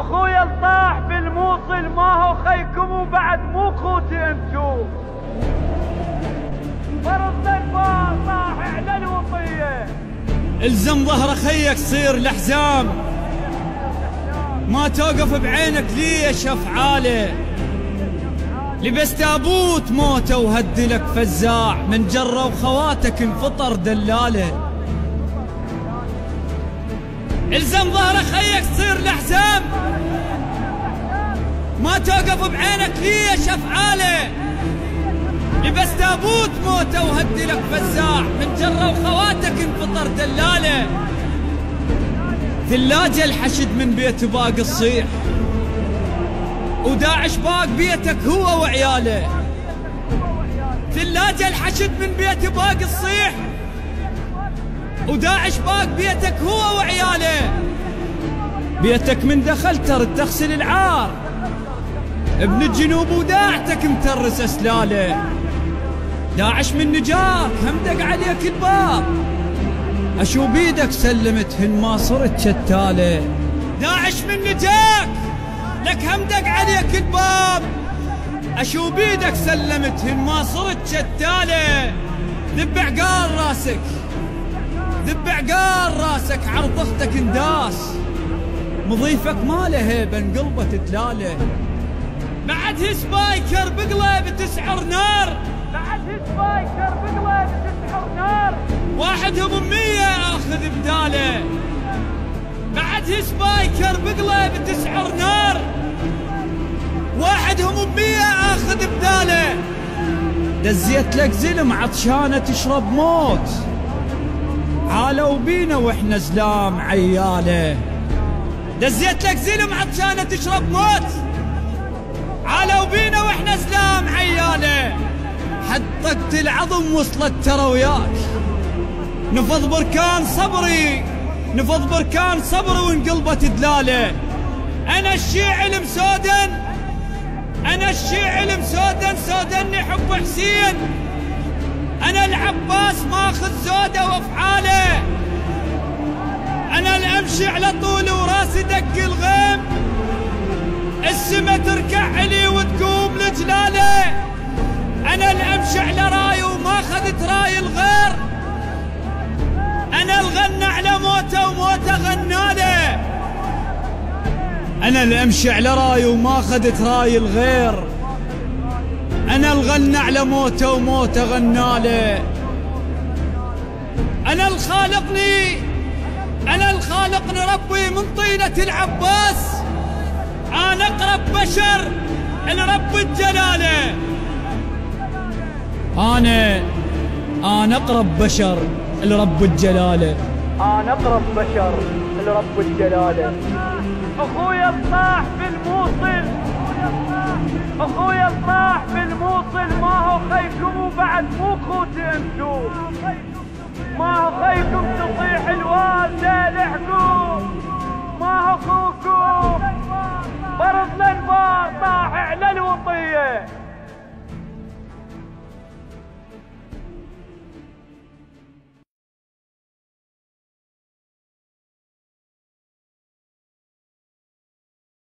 اخويا الطاح بالموصل ما هو خيكم وبعد مو خوتي انتو. فرض الفار طاح على الوطية. الزم ظهر خيك صير الحزام، ما توقف بعينك ليش افعاله. لبس تابوت موته وهدلك فزاع، من جره وخواتك انفطر دلاله. الزم ظهر خيك تصير الحزام، ما توقف بعينك ليش افعاله. لبس تابوت موته وهدلك فزاع، من جره وخواتك انفطر دلاله. ثلاجة الحشد من بيت باقي الصيح، وداعش باق بيتك هو وعياله. ثلاجة الحشد من بيت باقي الصيح، وداعش باق بيتك هو وعياله. بيتك من دخل ترد تغسل العار، ابن الجنوب وداعتك مترس اسلاله. داعش من نجاك همدق عليك الباب، اشو بيدك سلمتهن ما صرت شتاله. داعش من نجاك لك همدق عليك الباب، اشو بيدك سلمتهن ما صرت شتاله. ذب عقال راسك، ذب عقال راسك، عرض اختك انداس. مضيفك ما له هيبه انقلبه تتلاله. بعد سبايكر بقلب تسعر نار، بعد سبايكر بقلب تسعر نار. واحدهم 100 اخذ بداله. بعد سبايكر بقلب تسعر نار، واحدهم 100 اخذ بداله. دزيت لك زلم عطشانه تشرب موت، عالوا بينا واحنا زلام عياله. دزيت لك زلم عطشانه تشرب موت، عالوا بينا واحنا زلام عياله. حد طقت العظم وصلت ترى وياك، نفض بركان صبري، نفض بركان صبري وانقلبت دلاله. انا الشيع المسودن، انا الشيع المسودن، سودني حب حسين. انا العباس ماخذ زوده وافعاله. انا الامشي على طول وراسي دق الغيم، السما تركع علي وتقوم لجلاله. انا الامشي على راي وما اخذت راي الغير، انا الغنى على موته وموته غناله. انا الامشي على راي وما اخذت راي الغير، انا الغنى على موته وموته غناله. انا الخالقني، انا الخالقني ربي من طينة العباس. انا اقرب بشر لرب الجلاله. انا اقرب بشر لرب الجلاله. انا اقرب بشر لرب الجلاله. اخويا الطاح بالموصل، اخويا الطاح بالموصل.